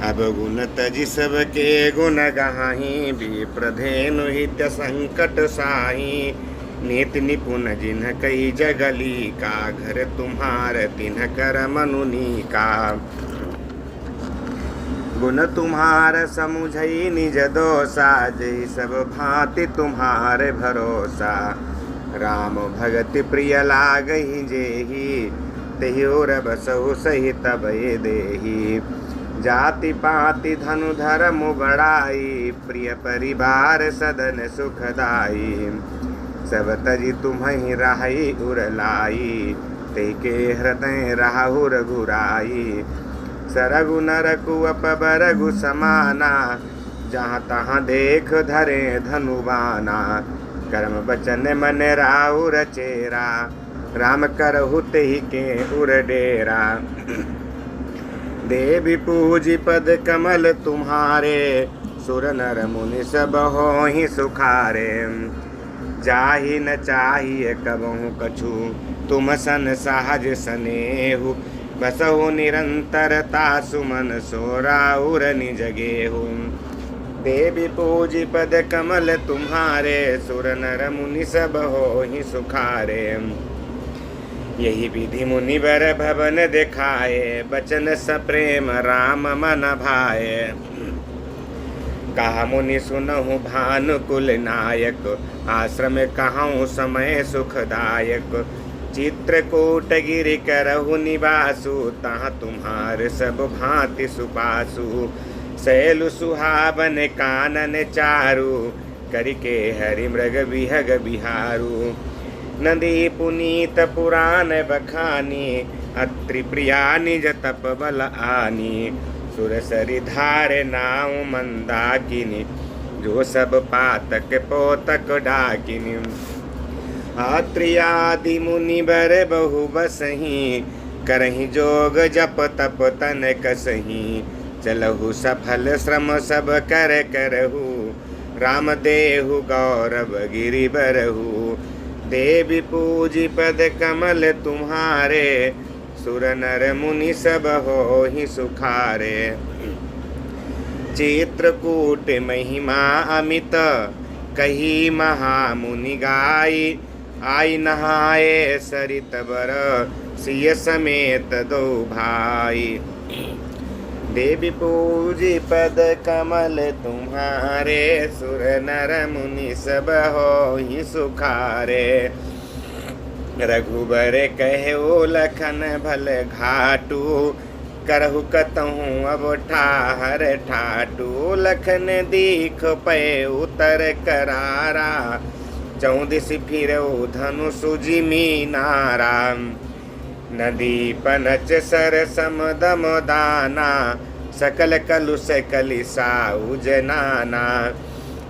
अब गुण तजि सबके गुण गाही, विप्रधेनु हित संकट साही। नीति निपुण जिन्ह कही जगली का, घर तुम्हार तिन्ह कर मनुनी का। गुण तुम्हार समुझई निज दोषा, जय सब भांति तुम्हारे भरोसा। राम भगति प्रिय लागहि जेहि, तेहि और बसहु सहित भय देहि। जाति पाति धनु धर्म बड़ाई, प्रिय परिवार सदन सुखदाई। सब तजि तुम्हि राहि उरलाई, ते के हृदय राहु रघुराई। सरगु नरकु अपबरगु समाना, जहाँ तहाँ देख धरे धनुबाना। कर्म बचन मन राहु रचेरा, राम करहु तेहि के उर डेरा। देवी पूजी पद कमल तुम्हारे, सुर नर मुनि सब होहि सुखारे। जाहि न चाहिए कबहु कछु, तुम सन सहज स्नेहु। बसहु निरंतरता सुमन, सो राउर निज गेहु। देवी पूजी पद कमल तुम्हारे, सुर नर मुनि सब होहि सुखारे। यही विधि मुनिवर भवन दिखाए, बचन सप्रेम राम मन भाए। कहा मुनि सुनहु भानुकुल नायक, आश्रम कहूँ समय सुखदायक। चित्रकूट गिरि करहु निवासु, तहाँ तुम्हार सब भांति सुपासु। शैलु सुहावन कानन चारु, करिके हरि मृग विहग बिहारू। नदी पुनीत पुराण बखानी, अत्रि प्रिया निज तप बल आनी। सुरसरि धारे नाव मंदाकिनी, जो सब पातक पोतक डाकिनी। अत्रि आदि मुनि बर बहु बसही, करहि जोग जप तप तन कसही। चलहु सफल श्रम सब कर करहु, राम देहु गौरव गिरि बरहु। देवी पूजी पद कमल तुम्हारे, सुर नर मुनि सब होहि सुखारे। चित्रकूट महिमा अमित, कही महामुनि गाई। आई नहाए सरित बर, सिय समेत दो भाई। देवी पूजी पद कमल तुम्हारे, सुर नर मुनि सब होहि सुखारे। रघुबर कहो लखन भल घाटू, करहु कतहूँ अब ठाहर ठाटू। लखन दीख पे उतर करारा, चौदिस फिरऊ धनुषु जिमी नारा। नदी पनच सर समदम दाना, सकल कलुष कलिसाऊ जनाना।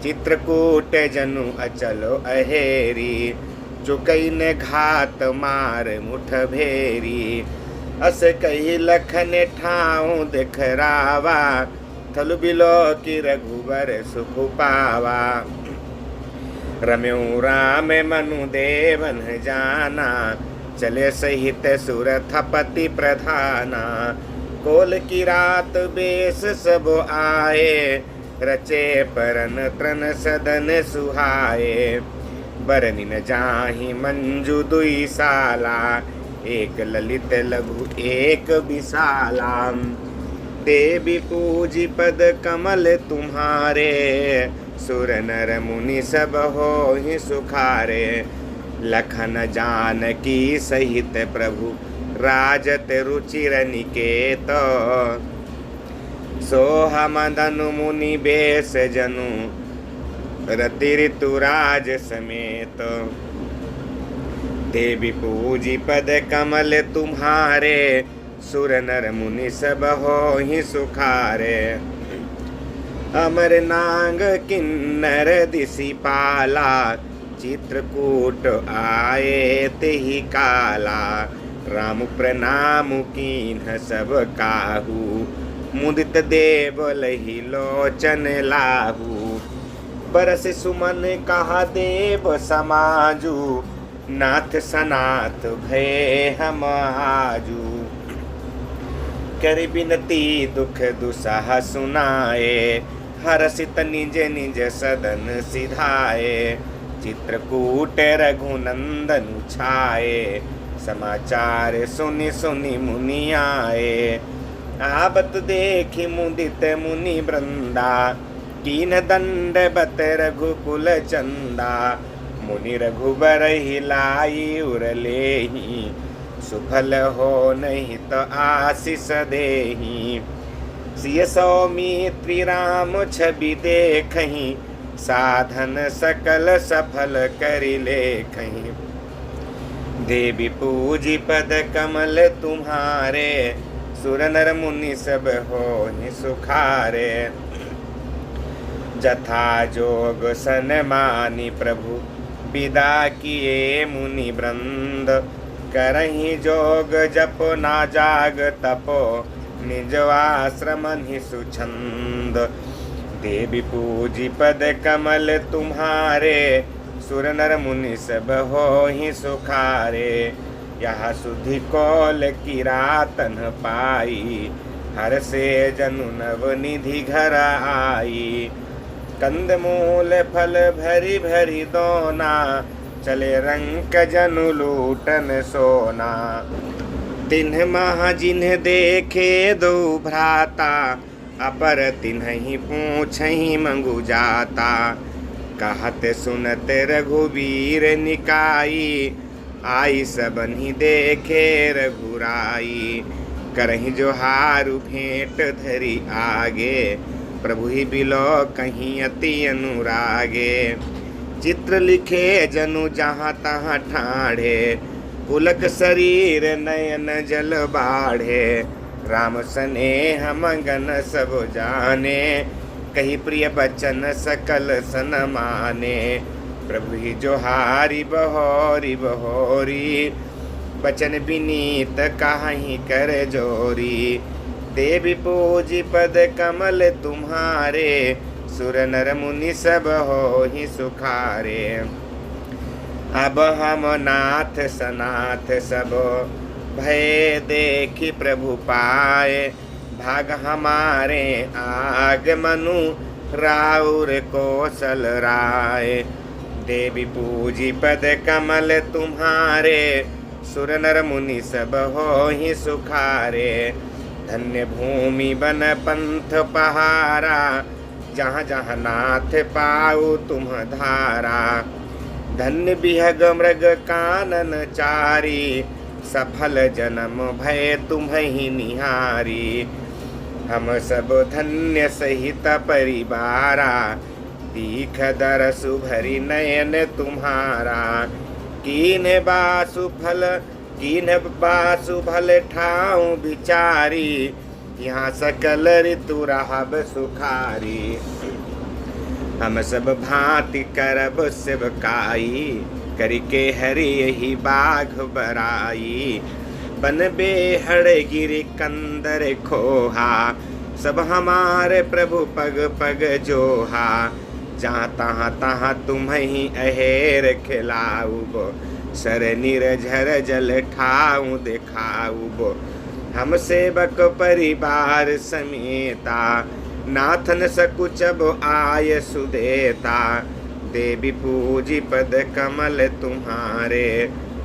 चित्रकूट जनु अचलो अहेरी, चुकई ने घात मार मुठ भेरी। अस कही लखन ठाऊं दिखरावा, थल बिलो की रघुबर सुख पावा। रम्यू राम मनु देवन जाना, चले सहित सुर थपति प्रधाना। कोल की रात बेस सब आए, रचे परन त्रन सदन सुहाए। बरनी न जाहि मंजू दुई साला, एक ललित लघु एक विशाला। देवी पूजी पद कमल तुम्हारे, सुर नर मुनि सब होहि सुखारे। लखन जानकी सहित प्रभु, राजत रुचिर निकेत। सोह मदनु मुनि बेस जनु, रति ऋतुराज समेत। देवी पूजी पद कमल तुम्हारे, सुर नर मुनि सब होहि सुखारे। अमर नांग किन्नर दिसि पाला, चित्रकूट आए तेहि काला। राम प्रणाम कीन्ह सब काहू, मुदित देव लहि लोचन लाहू। बरस सुमन कहा देव समाजू, नाथ सनाथ भय हम आजू। कर बिनती दुख दुसाह सुनाए, हरसित निज निज सदन सिधाए। चित्रकूट रघुनंदन छाए, समाचार सुनि सुनि मुनि आए। आबत देखि मुदित मुनि वृंदा, कीन दंड बत रघुकुल चंदा। मुनि रघुबर हिलाई उरलेहि, सुफल हो नहीं तो आशीष देहि। सिय सौमित्री राम छवि देखहि, साधन सकल सफल करि लेखहि। देवी पूजी पद कमल तुम्हारे, सुर नर मुनि सब होहि सुखारे। जथा जोग सनमानि प्रभु, विदा किए मुनि वृंद। करहि जोग जप ना जाग तपो, निज आश्रम नि सुछंद। देवी पूजी पद कमल तुम्हारे, सुर नर मुनि सब होहि सुखारे। यह सुधि कौल किरातन पाई, हर से जनु नव निधि घर आई। कंद मूल फल भरी भरी दोना, चले रंक जनु लूटन सोना। तिन्ह महा जिन्ह देखे दो भ्राता, अपर तिन्हि पूछहि मंगु जाता। कहत सुनत रघुवीर निकाई, आई सबनि देखे रघुराई। करहि जोहारु भेंट धरि आगे, प्रभु ही बिलो कहीं अति अनुरागे। चित्र लिखे जनु जहाँ तहाँ ठाढ़े, पुलक शरीर नयन जल बाढ़े। राम स्नेह मगन सब जाने, कही प्रिय बचन सकल सन माने। प्रभु ही जोहारी बहोरी बहोरी, बचन विनीत काहि कर जोरी। देवी पूजी पद कमल तुम्हारे, सुर नर मुनि सब होहि सुखारे। अब हम नाथ सनाथ सब, भय देखी प्रभु पाए। भाग हमारे आगमनु, राउर कौशल राय। देवी पूजी पद कमल तुम्हारे, सुर नर मुनि सब होहि सुखारे। धन्य भूमि बन पंथ पहारा, जहाँ जहाँ नाथ पाऊ तुम धारा। धन्य बिहग मृग कानन चारी, सफल जन्म भय तुम्हि निहारी। हम सब धन्य सहित परिवारा, दीख दरसु भरी नयन तुम्हारा। कीन बासु फल ठाऊं बिचारी, यहाँ सकल ऋतु रहब सुखारी। हम सब भांति करब सेवकाई, करके हरि यही बाघ बराई। बन बेहड़ गिरि कंदर खोहा, सब हमारे प्रभु पग पग जोहा। जहाँ तहाँ तहाँ तुम्हि अहेर खिलाऊब, सर निरझर जल ठाऊं दिखाऊब। हम सेवक परिवार समेता, नाथन सकुचब आय सुदेता। देवी पूजी पद कमल तुम्हारे,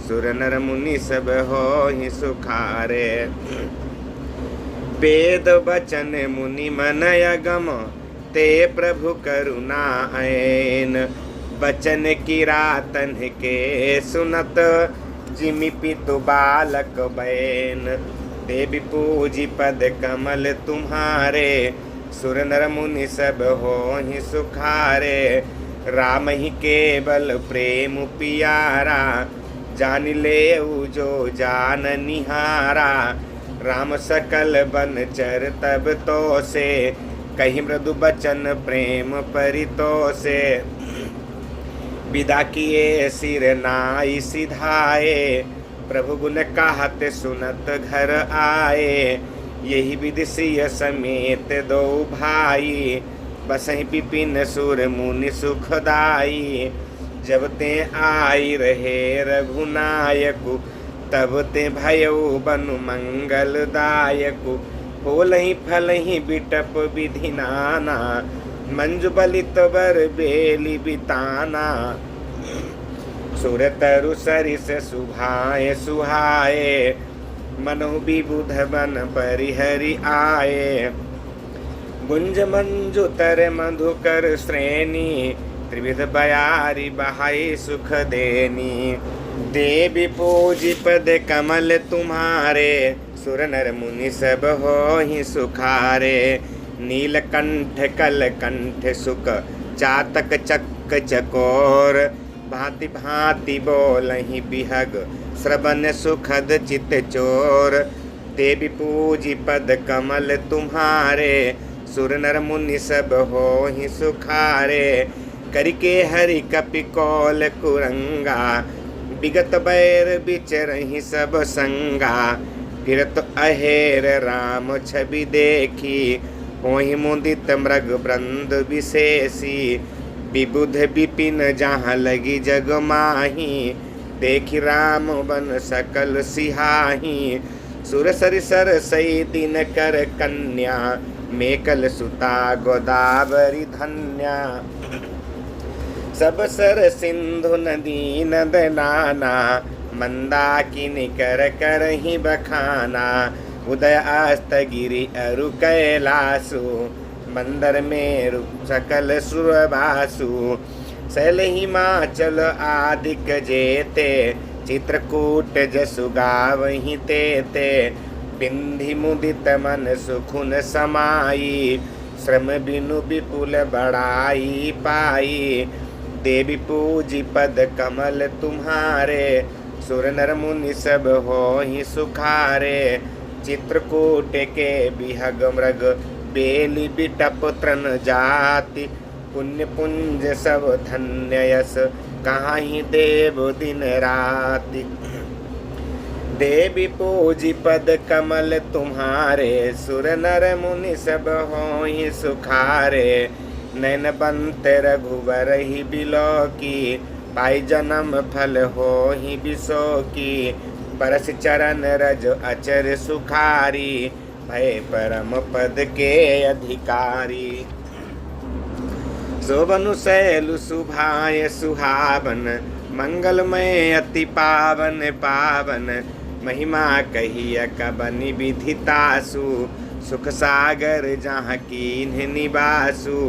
सुर नर मुनि सब होहि सुखारे। वेद वचन मुनि मन अगम, ते प्रभु करुणा ऐन। बचन किरातन के सुनत, जिमि पितु बालक बैन। देवी पूजी पद कमल तुम्हारे, सुर नर मुनि सब होहि सुखारे। राम ही केवल प्रेम पियारा, जान लेऊ जो जान निहारा। राम सकल बन चर तब तो से, कही मृदु बचन प्रेम परितो से। विदा किए सिर नाई सिधाए, प्रभु गुण कहत सुनत घर आए। यही विधि सिय समेत दो भाई, बसहि पिपिन सुर मुनि सुखदाई। जब ते आई रहे रघुनायकु, तब ते भयउ बनु मंगलदायकु। फूल ही फल ही बिटप विधि नाना, मंजु बलित बर बेली बिताना। सुर तरु सरिस सुभाए सुहाए, मनु विबुध बन परिहरि आए। गुंज मंजु तर मधुकर श्रेणी, त्रिविध बयारी बहाई सुख देनी। देवी पूजी पद कमल तुम्हारे, सुर नर मुनि सब होहि सुखारे। नीलकंठ कलकंठ सुख, चातक चक चकोर। भांति भांति बोलहि बिहग, श्रवण सुखद चित चोर। देवी पूजी पद कमल तुम्हारे, सुर नर मुनि सब होहि सुखारे। करिके हरि कपि कौल कुरंगा, विगत बैर बिचरहि सब संगा। फिरत अहेर राम छवि देखी, होहि मुदित मृग वृंद विशेषी। विबुध विपिन जहाँ लगी जग माही, देखी राम बन सकल सिहाही। सुर सरि सर सई दिन कर कन्या, मेकल सुता गोदावरी धन्या। सब सर सिंधु नदी नद नाना, मंदाकिनी कर करहि बखाना। उदय अस्त गिरि अरु कैलासु, मंदर मेरु सकल सुरबासु। शैल हिमाचल आदिक जेते, चित्रकूट जसु गावहि तेते। बिंधि मुदित मन सुखुन समाई, श्रम बिनु विपुल बड़ाई पाई। देवी पूजी पद कमल तुम्हारे, सुर नर मुनि सब होहि सुखारे। चित्रकूट के बिहग मृग, बेली बिटप तृण जाति। पुण्य पुंज सब धन्य यस, काहि देव दिन राति। देवी पूजी पद कमल तुम्हारे, सुर नर मुनि सब होहि सुखारे। नैन बंत रघुवर ही बिलोकी, पाई जन्म फल होहि बिसोकी। परस चरण रज अचर सुखारी, भय परम पद के अधिकारी। शोभनु शैलु सुभाय सुहावन, मंगलमय अति पावन पावन। महिमा कहिय कबनि विधितासु, सुख सागर जहाँ कीन्ह निवासु।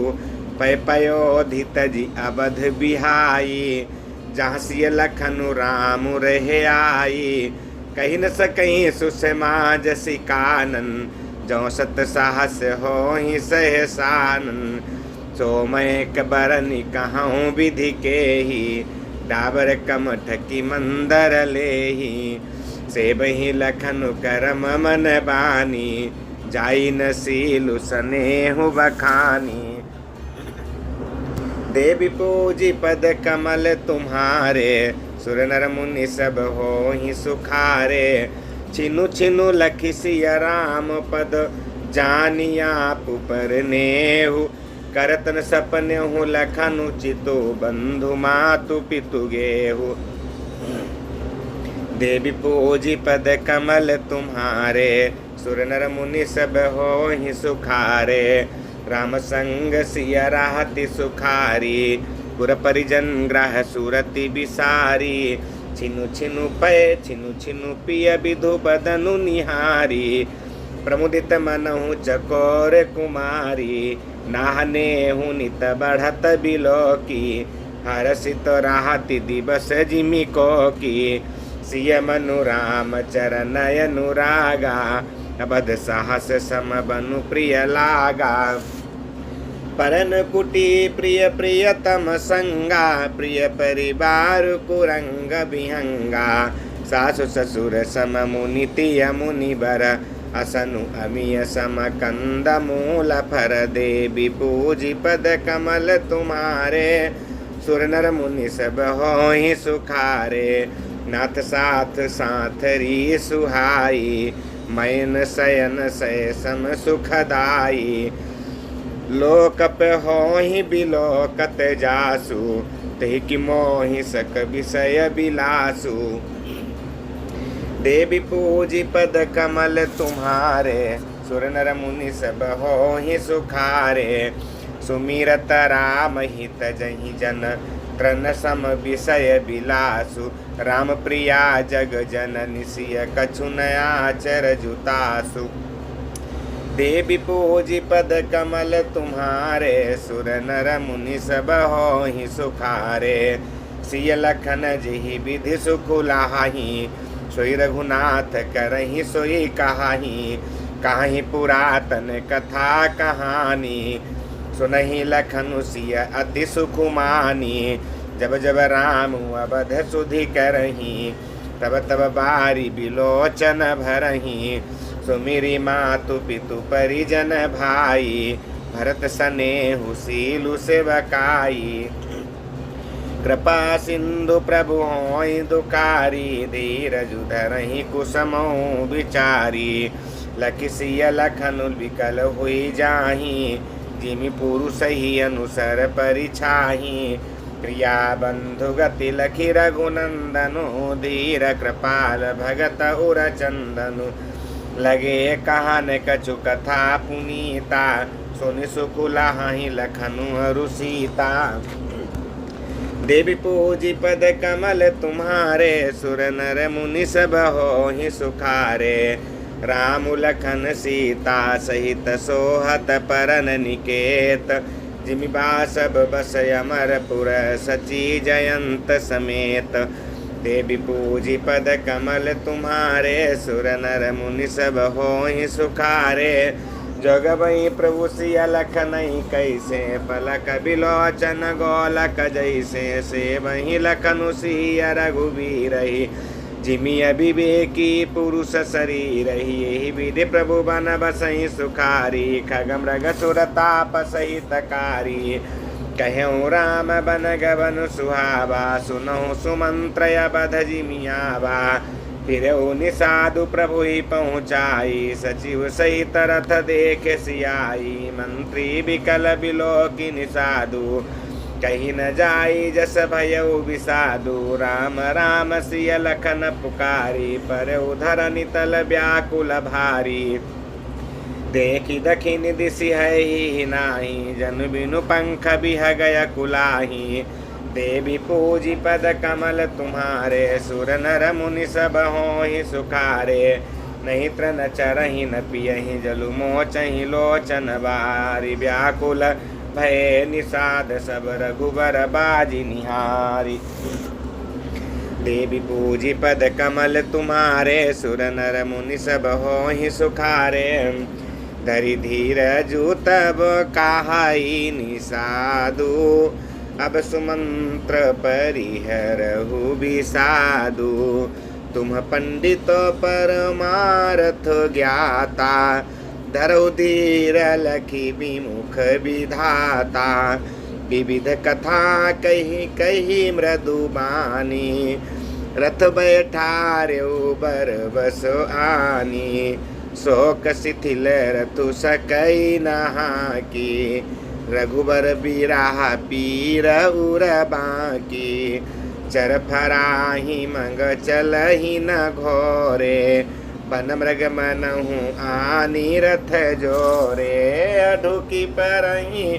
पय पयोधि तजि अवध बिहाई, जहाँ सिय लखनु राम रहे आई। कही न सकहीं सुषमा जसि कानन, जौ सत साहस होहि सहसानन। सोमय कबरनि कहूँ विधि के ही, डाबर कमठ की मंदर लेही। सेबहि लखनु करम मन बानी, जाई न सीलु सनेहु बखानी। देवी पूजी पद कमल तुम्हारे, सुर नर मुनि सब होहि सुखारे। छिनु छिनु लखि सिय राम पद, जानिया पुपर नेहु। करतन सपनेहु लखनु चितो, बंधु मातु पितु गेहु। देवी पूजी पद कमल तुम्हारे, सुर नर मुनि सब होहि सुखारे। राम संग सिय राहति सुखारी, पुर परिजन ग्रह सुरति बिसारी। छिनु छिनु पय छिनु छिनु पिय विधु बदनु निहारी। प्रमुदित मनहु चकोर कुमारी, नाहनेहु नित बढ़त बिलोकी। हरसित राहति दिवस जिमि कोकी, सिय मनु राम चरण अनुरागा। अबध साहस सम बनु प्रिय लागा। परन कुटी प्रिय प्रियतम संगा, प्रिय परिवार कुरंग विहंगा। सासु ससुर सम मुनि तिय मुनि बर, असनु अमिय सम कंद मूल फर। देवी पूजी पद कमल तुम्हारे, सुर नर मुनि सब होहि सुखारे। नाथ साथ साथरी सुहाई, मैन शयन सय सम सुखदाई। लोक पे होहि बिलोकत जासु, तेहि कि मोहि सक विषय बिलासु। देवी पूजी पद कमल तुम्हारे, सुर नर मुनि सब होहि सुखारे। सुमिरत राम हित जहि जन तृण सम विषय बिलासु। राम प्रिया जग जननि सिय कछु नयाचर जुतासु। देवी पूजी पद कमल तुम्हारे। सुर नर मुनि सब होहि सुखारे। सिय लखन जिहि विधि सुख लाहि। सोई रघुनाथ करहि सोई कहाहि। काहि पुरातन कथा कहानी। सुनहि लखनु सिय अति सुख मानी। जब जब राम अवध सुधि करहि। तब तब बारी बिलोचन भरहि। सुमिरि मातु पितु परिजन भाई। भरत सनेहु सीलु सेवकाई। कृपा सिंधु प्रभु होय दुकारी। धीरजु धरहि कुसमौ विचारी। लखि सिय लखनु विकल हुई जाहि। जिमि पुरुष ही अनुसर परिछाहि। प्रिया बंधु गति लखि रघुनंदनु। धीर कृपाल भगत उर चंदनु। लगे कहन कछु कथा पुनीता। सुनि सुख लाहि लखनु अरु सीता। देवी पूजी पद कमल तुम्हारे। सुर नर मुनि सब होहि सुखारे। राम लखन सीता सहित सोहत परन निकेत। जिमि बासब बस अमरपुर सची जयंत समेत। देवी पूजी पद कमल तुम्हारे। सुर नर मुनि सब होहि सुखारे। जगबई प्रभु सिय लखनई कैसे। पलक बिलोचन गोलक जैसे। सेवहि लखनु सिय रघुबीरहि। जिमि अविवेकी पुरुष शरीर। यही विधि प्रभु बन बसहि सुखारी। खग मृग सुर ताप सहित कारी। कहऊँ राम बन गवन सुहावा। सुनहु सुमंत्र अवध जिमि आवा। फिरऊ निसाधु प्रभु ही पहुँचाई। सचिव सहित रथ देख सियाई। मंत्री बिकल बिलोकी निसाधु। कहीं न जाई जस भयउ विषादु। राम राम सिय लखन पुकारी। पर उधर नितल व्याकुल भारी। देखी दखिन दिशि है ही नाही। जन बिनु पंख बिह गय कुलाही। देवी पूजी पद कमल तुम्हारे। सुर नर मुनि सब होहि सुखारे। नहीं तृण चरहि न पियहि जलु मोचहि लोचन बारी। व्याकुल भय निषाद सब रघुबर बाजी निहारी। देवी पूजी पद कमल तुम्हारे। सुर नर मुनि सब होहि सुखारे। धरि धीरजु तब काहि निषादु। अब सुमंत्र परिहरहु विषादु। तुम पंडित परमार्थ ज्ञाता। धरौ धीर लखि विमुख विधाता। विविध कथा कही कही मृदु बानी। रथ बैठार्यो बर बस आनी। शोक शिथिल रथु सकई नहा की। रघुबर बिराह पीर उर बाकी। चर फराही मंग चलहि न घोरे। बन मृग मनहु आनी रथ जोरे। अढुकी परही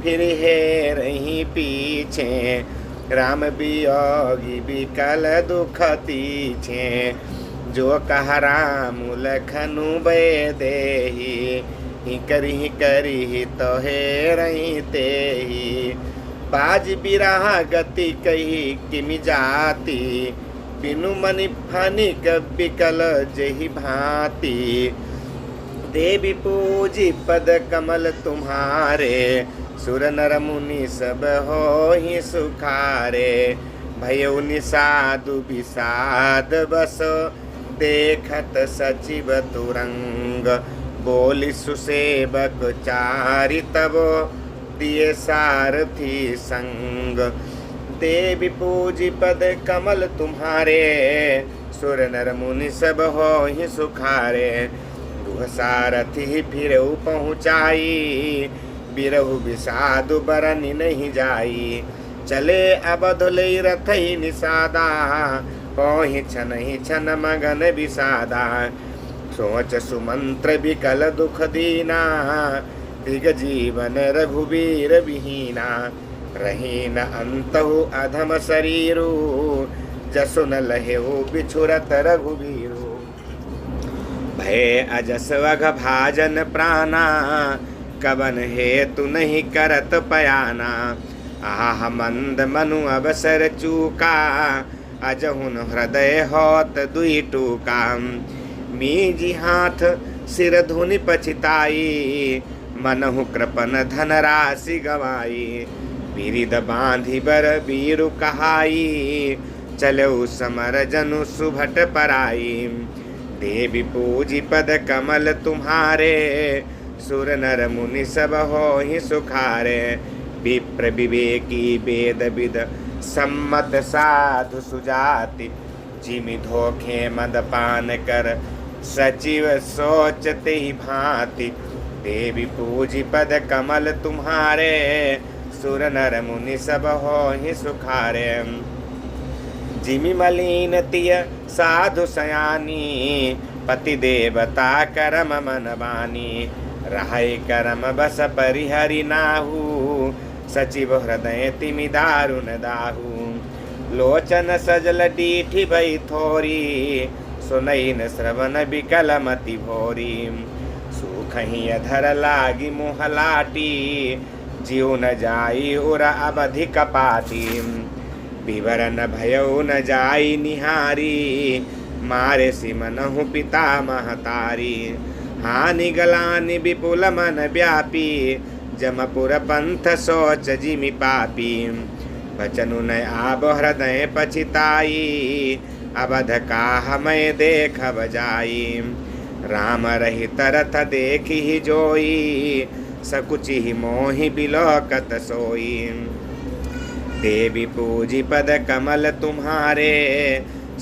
फिर हे रही पीछे। राम वियोगी विकल दुख तीछे। जो कह राम लखनु बै देहि। ही करी तो हे रही तेहि। बाज बिराह गति कही किमि जाति। बिनु मनि फनिक बिकल जहि भांति। देवी पूजी पद कमल तुम्हारे। सुर नर मुनि सब होहि सुखारे। भयउ निषादु विषाद बस। देखत सचिव तुरंग। बोली सुसेवक चारि तब। दिए सारथी संग। देवी पूजी पद कमल तुम्हारे। सुर नर मुनि सब होहि सुखारे। गुह सारथी फिरऊ पहुँचाई। बिरहु विषादु बरनि नहीं जाई। चले अवध लई रथहि निषादा। पहुँच छनहि छन मगन विषादा। सोच सुमंत्र विकल दुख दीना, दिग जीवन रघुबीर विहीना। रही न अंतहु अधम शरीरु, जसु न लहेउ बिछुरत रघुबीरु। भय अजस वघ भाजन प्राणा, कवन हेतु नहीं करत पयाना। आह मंद मनु अवसर चूका, अजहुन हृदय होत दुई टूका। मीजी हाथ सिर धुनि पछिताई, मनहु कृपन धन राशि गवाई। बिरिद बांधि बर बीरु कहाई, चलऊ समर जनु सुभट पराई। देवी पूजी पद कमल तुम्हारे, सुर नर मुनि सब होहि सुखारे। विप्र विवेकी वेद विद सम्मत साधु सुजाति, जिमि धोखे मदपान कर सचिव सोचते ही भांति। देवी पूजी पद कमल तुम्हारे, सुर नर मुनि सब होहि सुखारे। जिमि मलिन तिय साधु सयानी, पति देवता करम मन बानी। रहै करम बस परिहरि नाहु, सचिव हृदय तिमि दारुण दाहु। लोचन सजल डीठी भई थोरी, सुनई न श्रवण विकल मति भोरी। सुखहि अधर लागी मुँह लाटी, जीव न जाई उर अवधि कपाटी। विवरण भयउ न जाई निहारी, मारे सिमनहु पिता महतारी। हानि गलानि विपुल मन व्यापी, जमपुर पंथ सोच जिमि पापी। बचनु न आब हृदय पछिताई, अवध काह मैं देखब जाई। राम रहित रथ देखि जोई, सकुचि मोहि बिलोकत सोई। देवी पूजी पद कमल तुम्हारे,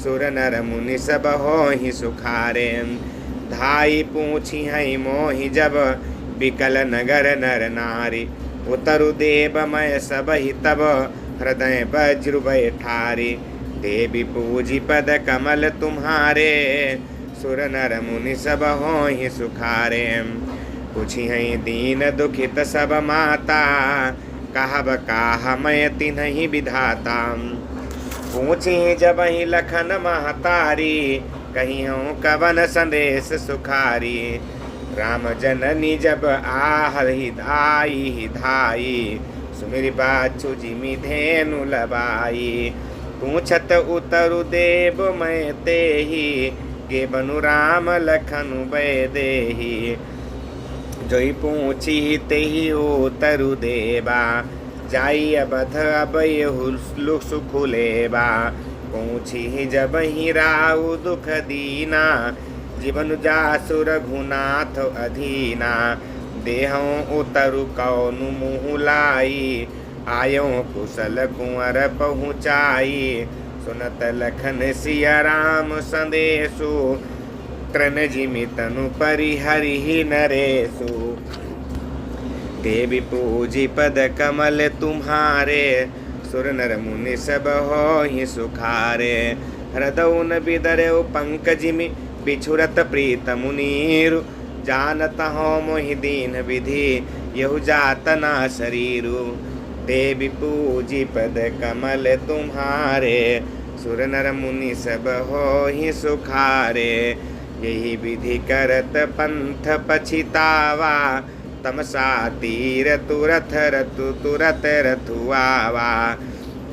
सुर नर मुनि सब होहि सुखारे। धाई पूछी है मोहि जब, बिकल नगर नर नारी। उतरु देव मैं सब ही तब, हृदय वज्र बैठारी। देवी पूजी पद कमल तुम्हारे, सुर नर मुनि सब होहि सुखारे। पूछी है दीन दुखित सब माता, कहब काह मैं तिन्हि विधाता। पूछी जब ही लखन महतारी, कही हूँ कवन संदेश सुखारी। राम जननी जब आहि धाई धाई, सुमिरि बाछु जिमि धेनु लबाई। पूछत उतरु देव मैं तेहि, गे बनु राम लखनु बैदेहि। जोई पूछी तेहि उतरु देवा, जाई अबध अबयहु सुख लेबा। पूछी जब ही राउ दुख दीना, जीवन जासु रघुनाथ अधीना। देहु उतरु कौनु मुँह लाई, आयो कुशल कुंवर पहुँचाई। सुनत लखन सिया राम संदेशु, तृण जिमि तनु परिहरि नरेशु। देवी पूजी पद कमल तुम्हारे, सुर नर मुनि सब होहि सुखारे। हृदय न बिदरउ पंकजिमि, बिछुरत प्रीत मुनीरु। जानत हो मोहि दीन विधि, यहु जातना शरीरु। देवी पूजी पद कमल तुम्हारे, सुर नर मुनि सब होहि सुखारे। यही विधि करत पंथ पछितावा, तमसा तीर तुरथ रतु तुरत रथुआवा।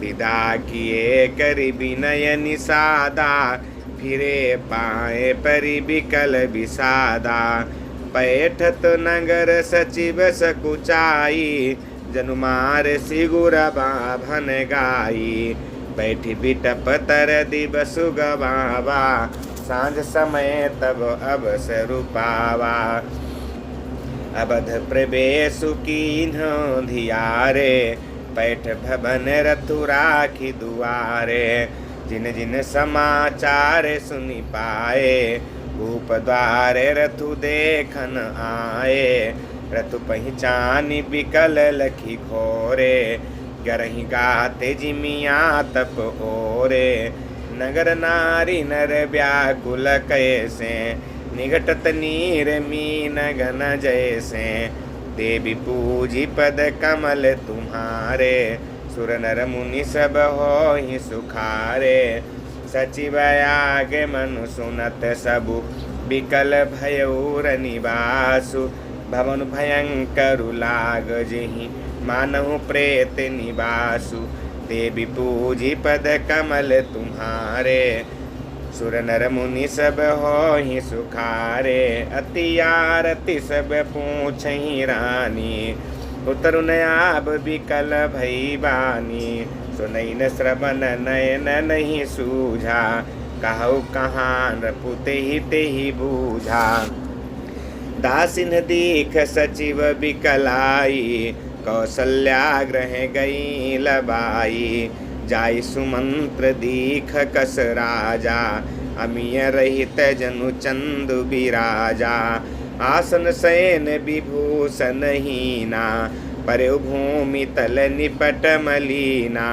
विदा किए करि विनय निषादा, फिरे पाए परि बिकल विषादा। पैठत नगर सचिव सकुचाई, जनुमार सिगुर बाभन गाई। बैठी बिटप तर दिवसु गवावा, सांझ समय तब अवसरु पावा। अबध प्रवेशु कीन्ह धियारे, पैठ भवन रथु राखी दुआरे। जिन जिन समाचार सुनि पाए, भूप द्वारे रथु देखन आए। रथु पहचानी बिकल लखी घोरे, गरहि गाते जिमिया तप ओरे। नगर नारी नर व्याकुल कैसे, निघटत नीर मीन गन जैसे, देवी पूजी पद कमल तुम्हारे, सुर नर मुनि सब होहि सुखारे। सचिव आगे मनु सुनत सबु, बिकल भयूर निवासु, भवन भयंकर लाग जहि, मानहु प्रेत निवासु। देवी पूजी पद कमल तुम्हारे, सुर नर मुनि सब होहि सुखारे। अति आरती सब पूछहि रानी, उतरु नयाब बिकल भई बानी। सुनई न श्रवण नयन नहीं सूझा, कहु कहाँ नृपुते ही ते ही बूझा। दासिन दीख सचिव बिकलाई, कौशल्या ग्रह गई लबाई। जाई सुमंत्र दीख कस राजा, अमिय रहित जनु चंदु बिराजा। आसन शयन विभूषण हीना, परे भूमि तल निपट मलीना।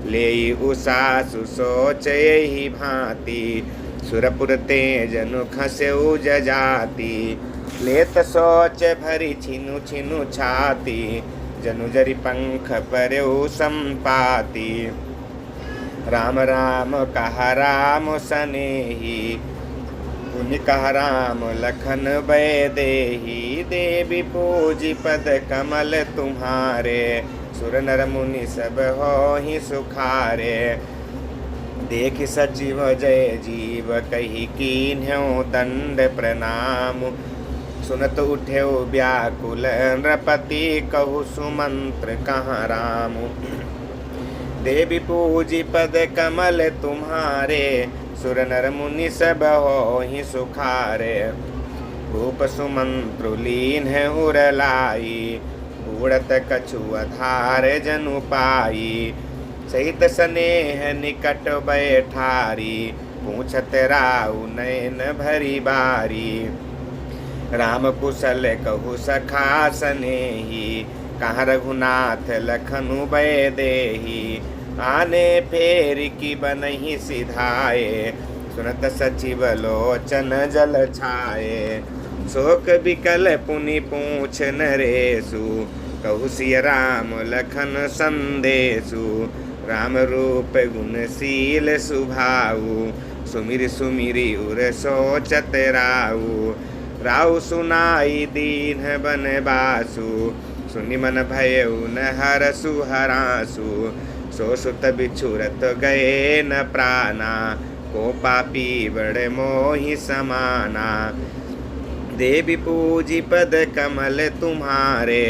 लेई उषा सुसोच यही भांति, सुरपुर ते जनु खसेउ जजाति। लेत सोच भरी छिनु छिनु छाती, जनु जरि पंख परेउ संपाति। राम राम कहा राम सनेही, पुनि कहा राम लखन भय देही। देवी पूजी पद कमल तुम्हारे, सुर नर मुनि सब होहि सुखारे। देख सचिव जय जीव कही कीन्ह्यो दंड प्रणाम। सुनत उठ्यो व्याकुल नृपति, कहु सुमंत्र कहाँ राम। देवी पूजी पद कमल तुम्हारे, सुर नर मुनि सब होहि सुखारे। भूप सुमंत्रु लीन उरलाई, उड़त कछु आधार जनु पाई। सहित स्नेह निकट बैठारी, पूछत राउ नयन भरी बारी। राम कुशल कहु सखा सनेही, कहाँ रघुनाथ लखनु भय देही। आने फेर की बनहि सिधाए, सुनत सचिव लोचन जल छाए। शोक बिकल पुनि पूछ नरेशु, कहु सिय राम लखन संदेशु। राम रूप गुणशील सुभाऊ, सुमिर सुमिरि उर सोचत राऊ। राउ सुनाई दीन बनबासु, सुनि मन भयउ न हरसु हरासु। सो सुत बिछुरत गए न प्राणा, को पापी बड़ मोहि समाना। देवी पूजी पद कमल तुम्हारे,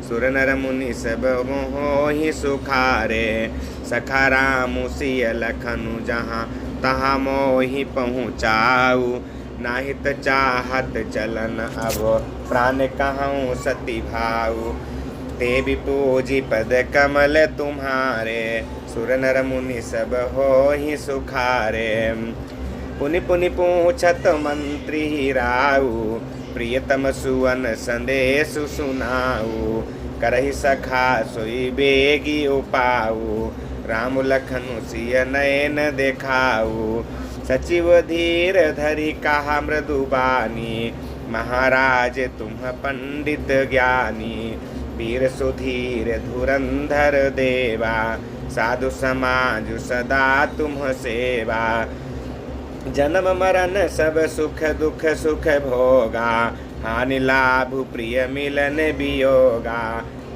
सुर नर मुनि सब मोहि सुखारे। सखा राम सिय लखनु जहाँ, तहाँ मोहि पहुँचाऊ। नाहित चाहत चलन अब, प्राण कहूँ सती भाऊ। देवी पूजी पद कमल तुम्हारे, सुर नर मुनि सब होहि सुखारे। पुनि पुनि पूछत मंत्री राऊ, प्रियतम सुवन संदेशु सुनाऊ। करहि सखा सोई बेगी उपाऊ, राम लखनु सिय नयन देखाऊ। सचिव धीर धरि कहा मृदुबानी, महाराज तुम पंडित ज्ञानी। वीर सुधीर धुरंधर देवा, साधु समाज सदा तुम सेवा। जन्म मरण सब सुख दुख सुख भोगा, हानि लाभ प्रिय मिलन वियोगा।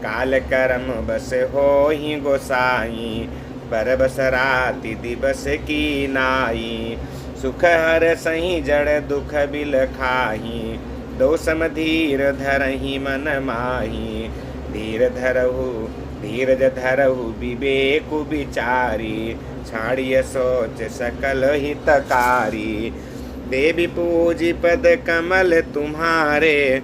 काल कर्म बस होहि गोसाई, पर बस राति दिवस की नाई। सुख हर सही जड़ दुख बिल खाही, दो सम धीर धरहि मन माही। धीर धरहु धीरज धरहु विवेक विचारी, छाड़िय सोच सकल हितकारी। देवी पूजी पद कमल तुम्हारे,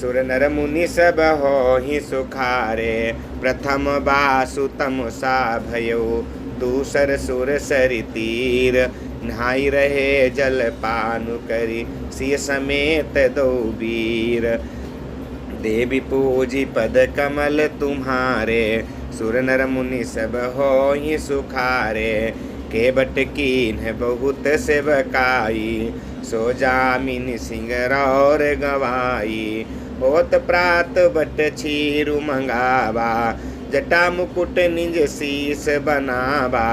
सुर नर मुनि सब होहि सुखारे। प्रथम बासु तमसा भयो, दूसर सुर सरि तीर। नहाई रहे जल पानु करी, सिय समेत दो वीर। देवी पूजी पद कमल तुम्हारे, सुर नर मुनि सब होहि सुखारे। केवट कीन्ह बहुत सेवकाई, सो जामिनी सिंह और गवाई। होत प्रात बट छीरु मंगावा, जटा मुकुट निज शीस बनावा।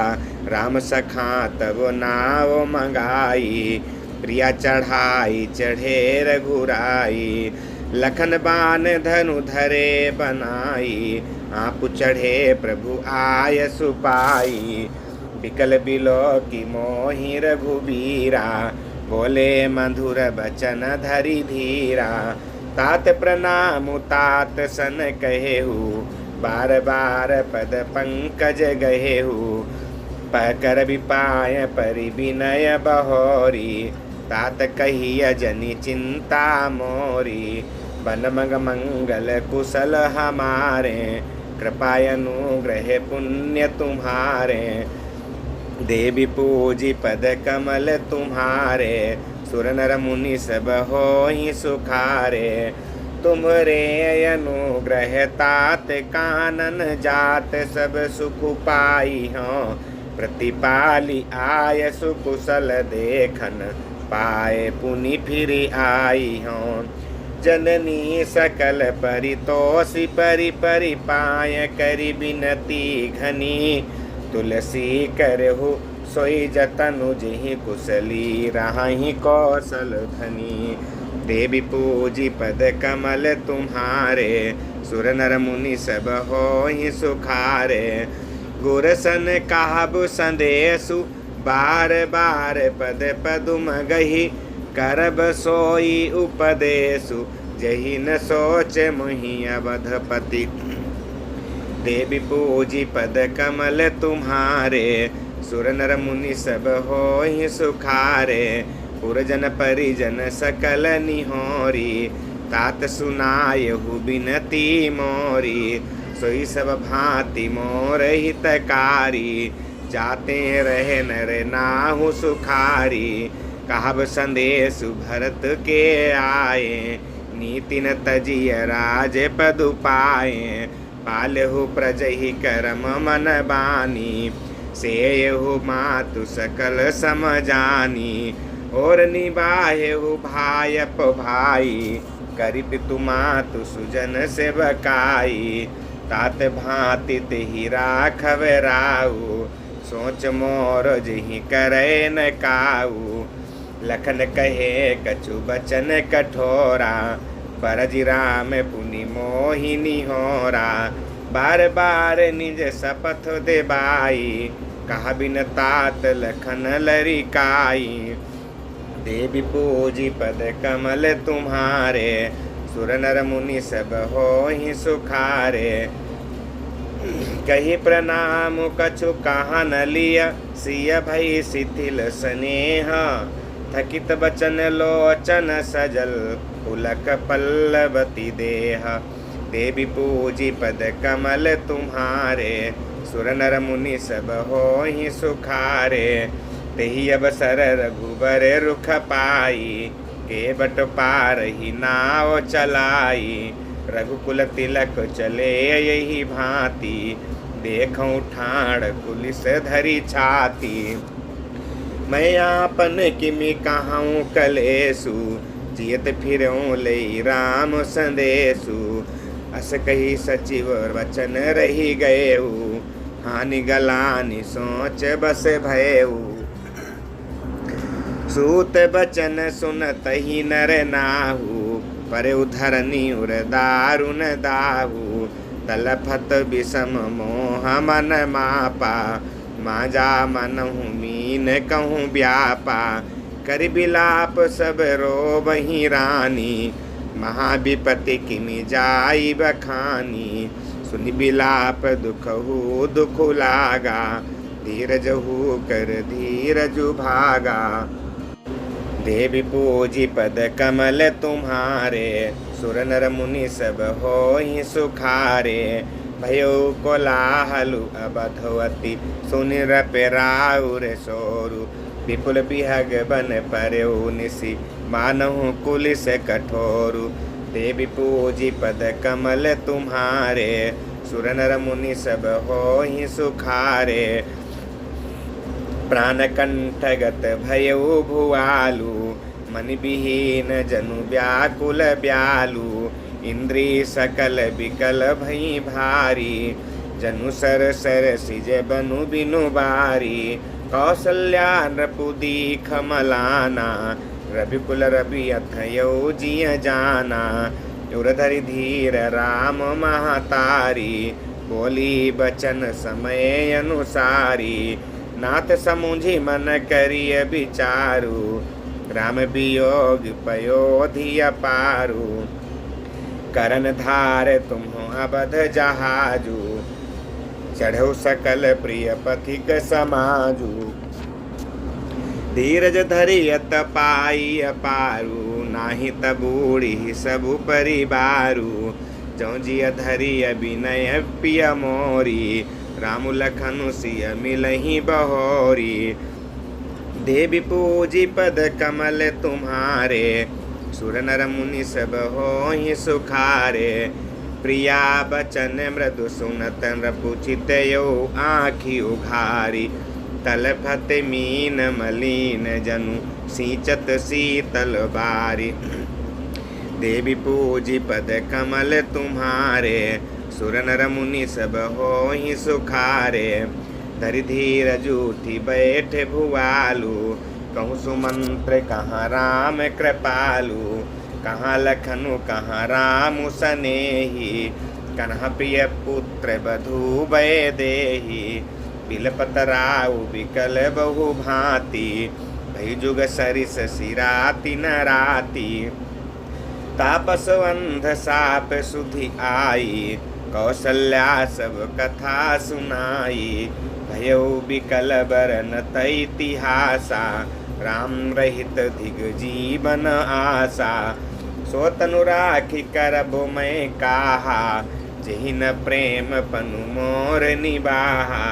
राम सखा तब नाव मंगाई, प्रिया चढ़ाई चढ़े रघुराई। लखन बान धनु धरे बनाई, आप चढ़े प्रभु आय सुपाई। बिकल बिलो की मोहि रघुबीरा, बोले मधुर बचन धरि धीरा। तात प्रणाम तात सन कहेहु, बार बार पद पंकज गहेहु। पकर विपाय परि विनय बहोरी, तात कहिय जनि चिंता मोरी। बन मग मंगल कुशल हमारे, कृपा अनुग्रह पुण्य तुम्हारे। देवी पूजी पद कमल तुम्हारे, सुर नर मुनि सब होहि सुखारे। तुम्हरे अनुग्रह तात कानन जात, सब सुख पाई हों प्रतिपाली आय। सुकुशल देखन पाए पुनि फिर आई हों। जननी सकल परितोषी परि परि पाय, करि बिनती घनी। तुलसी करहु सोई जतनु, जिहि कुशली राहि कौशल धनी। देवी पूजी पद कमल तुम्हारे, सुर नर मुनि सब होहि सुखारे। गुरसन कहबु संदेशु, बार बार पद पदुम गही। करब सोई उपदेशु, जहि न सोच मुहि अवधपति। देवी पूजी पद कमल तुम्हारे, सुर नर मुनि सब होहि सुखारे। पुरजन परिजन सकल निहोरी, तात सुनायहु बिनती मोरी। सोई सब भांति मोर हितकारी, जाते रहे नर नाहु सुखारी। कहब संदेशु भरत के आए, नीति न तजिय राज पदु पाए। पालहु प्रजहि करम मन बानी, सेयहु मातु सकल समजानी। और निबाहु भायप भाई, करि पितु मातु सुजन सेवकाई। तात भांति तिहि राखव राउ, सोच मोर जिहि करे न काऊ। लखन कहे कछु बचन कठोरा, बरजि राम पुनि मोहि निहोरा। बार बार निज शपथ देबाई, कहा बिन तात लखन लरिकाई। देवी पूजी पद कमल तुम्हारे, सुर नर मुनि सब होहि सुखारे। कही प्रणाम कछु कहा न लिया, सिय भई शिथिल स्नेह। थकित बचन लोचन सजल, पुलक पल्लवती देह। देवी पूजी पद कमल तुम्हारे, सुर नर मुनि सब होहि सुखारे। तेहि अवसर रघुबर रुख पाई, केवट पार ही नाव चलाई। रघुकुल तिलक चले यही भांति, देखऊं ठाड़ कुलिस धरी छाती। मैं आपन किमि कहूँ कलेसु, जियत फिरऊँ लई राम संदेशु। अस कही सचिव वचन रही गएऊ, हानि गलानि सोच बस भयऊ। सूत बचन सुनतहि नर नाहु, पर उधरनि उर दारुन दाहु। तलफत विषम मोह मन मापा, माजा मनहु मीन कहूँ व्यापा। कर बिलाप सब रोबहि रानी, महाविपति किमि जाई बखानी। सुनि बिलाप दुखहु दुख लागा, धीरजहु कर धीरजु भागा। देवी पूजी पद कमल तुम्हारे, सुर नर मुनि सब होहि सुखारे। भयो कोलाहलु अबधवती, सुनि रपेराउर सोरु। विपुल बिहग बन परऊ निसि, मानहु कुलिस कठोरु। देवी पूजी पद कमल तुम्हारे, सुर नर मुनि सब होहि सुखारे। प्राण कंठगत भयउ भुआलु, मन विहीन जनु व्याकुल ब्यालु, इंद्री सकल बिकल भई भारी। जनु सर सर सिज बनु बिनु बारी, कौसल्या नृपु दीख मलाना। रविकुल रवि अथयो जिय जाना, उरधरि धीर राम महतारी। बोली बचन समय अनुसारी, नाथ समुझी मन करिय विचारु। राम वियोग पयोधि अपारु, करन धार तुम्हो अबध जहाजु। चढ़ो सकल प्रिय पथिक समाजु, धीरज धरियत पाई अपारु। नाही तबूढ़ी सबु परिवारु, जौ जिय धरिय विनय पिय मोरी। रामु लखनु सिय मिलहि बहोरी, देवी पूजी पद कमल तुम्हारे। सुर नर मुनि सब होहि सुखारे, प्रिया बचन मृदु सुनत नृपु चितयो आँखि उघारी। तलफत मीन मलिन जनु सींचत शीतल बारी, देवी पूजी पद कमल तुम्हारे। सुर नर मुनि सब होहि सुखारे, धरि धीर जूठी बैठ भुआलु। कहूँ सुमंत्र कहाँ राम कृपालु, कहाँ लखनु कहाँ राम सनेही। कन्हा प्रिय पुत्र बधु भय देही, बिलपत राउ बिकल बहु भांति। भई जुग सरिस सिराति न राति, तापस अंध साप सुधि आई। कौशल्या सब कथा सुनाई, भयो बिकल बरन तैतिहासा। राम रहित धिग जीवन आशा, सो तनु राखी करबो मैं काहा। जेहि न प्रेम पनु मोर निबाहा,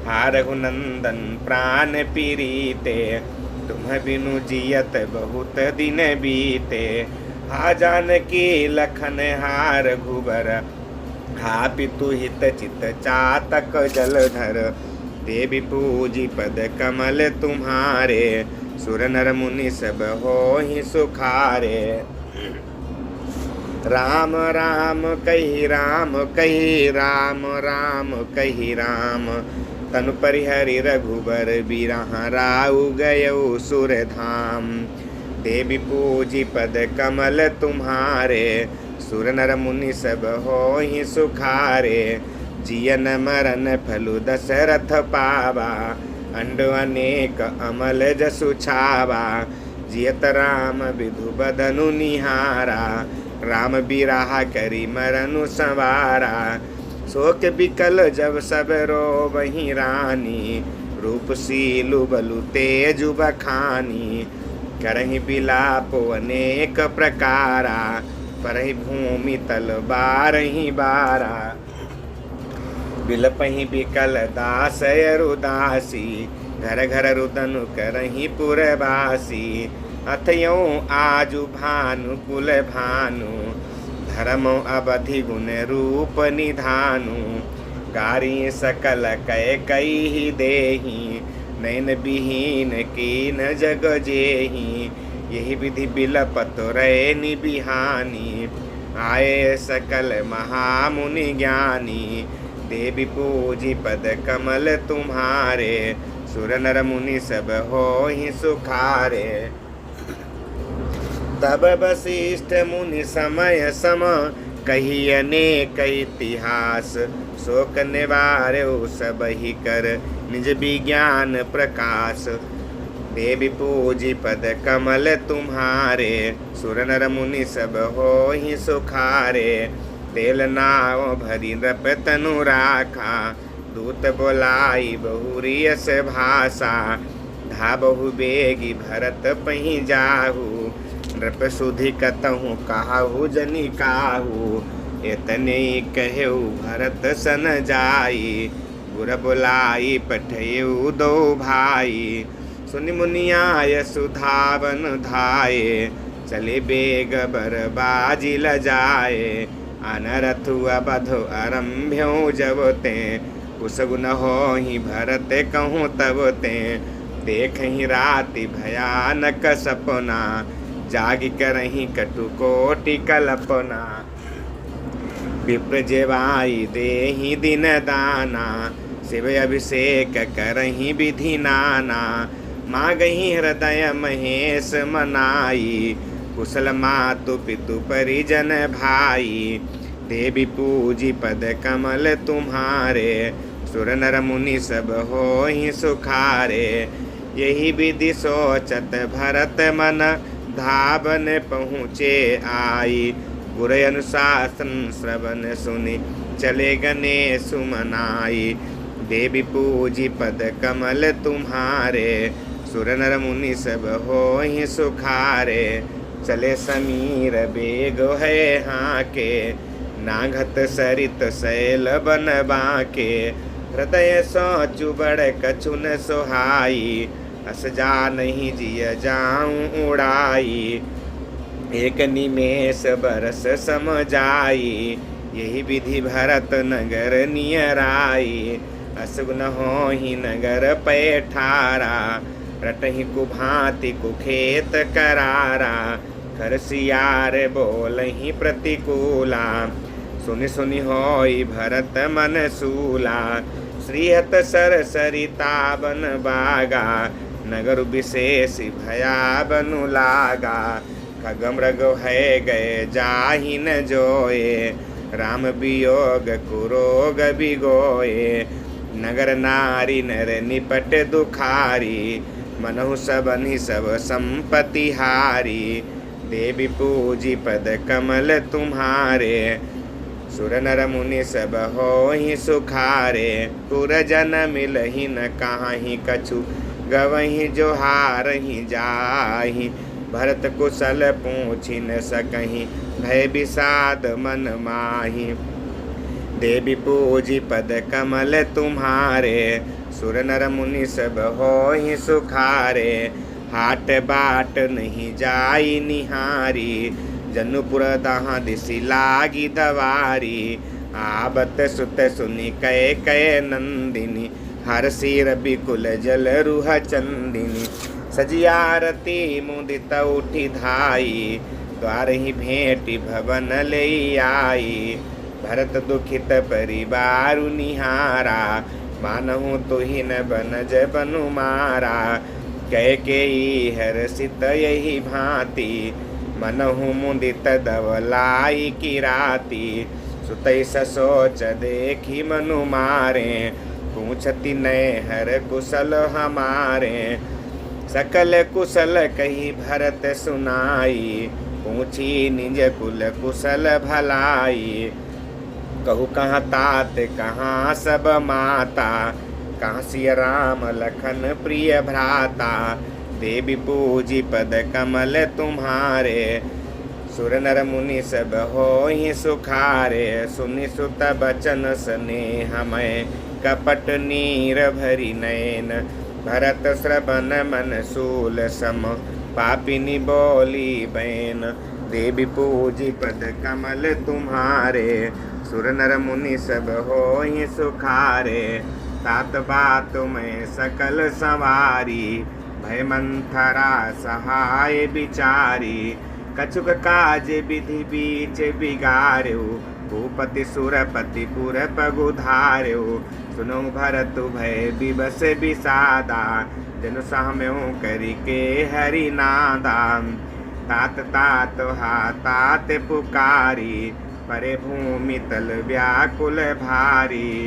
हारहु नंदन प्राण पीरीते। तुम बिनु जियत बहुत दिन बीते, हा जानकी लखन हार घुबर। हा पितु हित चित चातक जलधर, देवी पूजी पद कमल तुम्हारे। सुर नर मुनि सब होहि सुखारे, राम राम कहि राम कहि राम राम कहि राम। तनु परिहरि रघुबर बिरहा राउ गयो सुर धाम। देवी पूजी पद कमल तुम्हारे, सुर नर मुनि सब होहि सुखारे। जियन मरन फलु दशरथ पावा, अंड अनेक अमल जसु छावा। जियत राम विधु बदनु निहारा, राम बिराहा करी मरनु संवारा। शोक बिकल जब सब रो वही रानी, रूप सीलु बलु तेजु बखानी। करहि बिलाप अनेक प्रकारा, परहि भूमि तल बारहि बारा। बिलपहि बिकल दास अरुदासी, घर घर रुदनु करहि पुरवासी। अथयो आजु भानु कुल भानु, धर्म अवधि गुण रूप निधानु। गारी सकल कै कई देही, नैन विहीन कीन जग जेही। यही विधि बिलपत रे निबिहानी, आए सकल महामुनि ज्ञानी। देवी पूजी पद कमल तुम्हारे, सुर नर मुनि सब होहि सुखारे। तब वशिष्ठ मुनि समय सम, कही अनेक इतिहास। शोक निवार्यो सबहि कर, निज विज्ञान प्रकाश। देवी पूजी पद कमल तुम्हारे, सुर नर मुनि सब होहि सुखारे। तेल नाव भरी नृप तनु राखा, दूत बोलाई बहुरियस भाषा। धाबहु बेगी भरत पहि जाहु, नृप सुधि कतहु काहु जनि काहू। एतने कहु भरत सन जाई, गुर बुलाई पठयु दो भाई। सुनि मुनियाय सुधावन धाये, चले बेग बर बाजी लजाए। अनरथु अबधु आरंभ्यो जबते, कुसगुन होहि भरत कहूँ तबते। देखहि राति भयानक सपना, जागि करही कटु कोटि कल्पना। विप्र जेवाई देहि दिन दाना, शिव अभिषेक करही विधि नाना। मागही हृदय महेश मनाई, कुशल मातु पितु परिजन भाई। देवी पूजी पद कमल तुम्हारे, सुर नर मुनि सब होहि सुखारे। यही विधि सोचत भरत मन, धावन पहुँचे आई। गुर अनुशासन श्रवण सुनि, चले गणेश मनाई। देवी पूजी पद कमल तुम्हारे, सुर नर मुनि सब होहि सुखारे। चले समीर बेग है हाके, नाघत सरित शैल बन बाके। हृदय सोचु बड़ कछु न सोहाई, अस जा नहीं जिय जाऊं उड़ाई। एक निमेष बरस समझाई, यही विधि भरत नगर नियराई। असगुन होहि नगर पैठारा, रटहि कुभांति कुखेत करारा। खर सियार बोलहि प्रतिकूला, सुनि सुनि होई भरत मन सूला। श्रीहत सर सरिता बन बागा, नगर विशेष भया बनु लागा। खग मृग है गए जाहि न जोए, राम वियोग कुरोग बिगोए। नगर नारी नर निपट दुखारी, मनहु सबनि सब संपत्ति हारी। देवी पूजी पद कमल तुम्हारे, सुर नर मुनि सब होहि सुखारे। पुर जन मिलहि न काहि कछु, गवहि जोहारहि जाहि। भरत कुशल पूछि न सकहि, भय विषाद मन माहि। देवी पूजी पद कमल तुम्हारे, सुर नर मुनि सब होहि सुखारे। हाट बाट नहीं जाई निहारी, जनुपुर दहाँ दिसि लागी दवारी। आबत सुत सुनि कै कै नंदिनी, हरषि रवि कुल जल रुह चंदिनी। सजियारती मुदित उठी धाई, द्वार ही भेंटी भवन ले आई। भरत दुखित परिवारु निहारा, मानहु तुहि न बनज बनु मारा। कैकेयी हर्षित यही भांति, मनहु मुदित दवलाई की राती। सुतई ससोच देखी मनु मारे, पूछती नय हर कुशल हमारे। सकल कुशल कही भरत सुनाई, पूछी निज कुल कुशल भलाई। कहु कहाँ तात कहाँ सब माता, कहाँ सिय राम लखन प्रिय भ्राता। देवी पूजी पद कमल तुम्हारे, सुर नर मुनि सब होहि सुखारे। सुनि सुत बचन स्नेह मय, कपट नीर भरी नयन। भरत श्रवण मन सूल सम, पापिनी बोली बैन। देवी पूजी पद कमल तुम्हारे, सुर नर मुनि सब होहि सुखारे। तात बात में सकल सवारी, भय मंथरा सहाय बिचारी। कछुक काज विधि बीच बिगार्यो, भूपति सुरपति पुर पगुधार्यो। सुनो भरत भय विवश विषादा, जनु सहम्यों करि के हरि नादा। तात तात हा तात पुकारी, परे भूमि तल व्याकुल भारी।